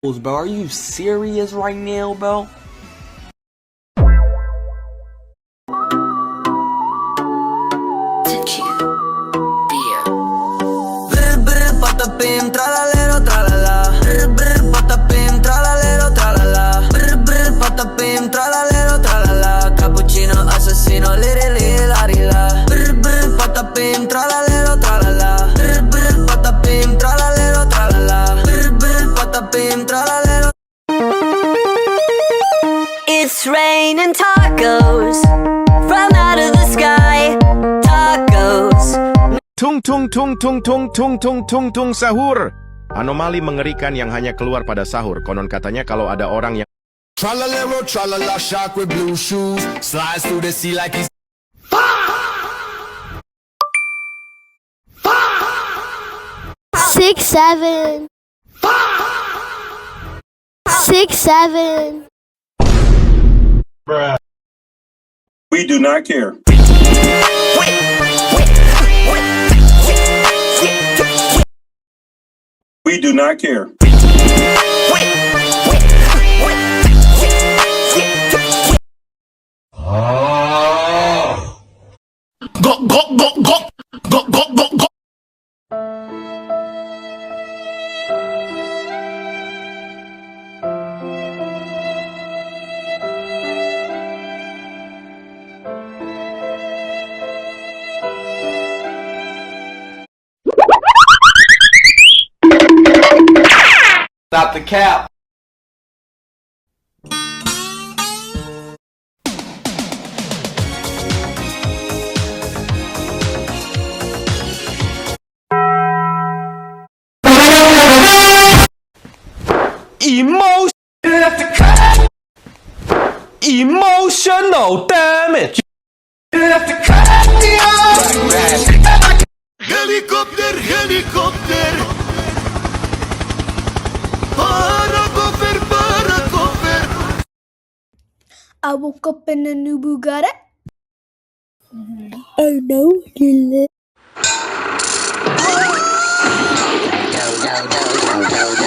Bro, are you serious right now, bro? Patapim, tralalero, tralala. Brr, brr, patapim, tralalero, tralala. Brr, brr, patapim, tralalero, tralala. Cappuccino, assassino, liri, liri, lari, la. Brr, brr, patapim, tralalero, tralala. Brr, brr, patapim, tralalero, tralala. Brr, brr, patapim, tralalero. It's raining tacos from out of the sky. Tacos. Tung tung tung tung tung tung tung tung tung sahur. Anomali mengerikan yang hanya keluar pada sahur. Konon katanya kalau ada orang yang Tralalero, tralala, shark with blue shoes slides through the sea like he's 6, 7. 6, 7. We do not care. We do not care. go go go go go go go go. Stop the cap. Emotional damage. Helikopter, helikopter. Paracofer, paracofer. I woke up in a new Bugatti. Oh no,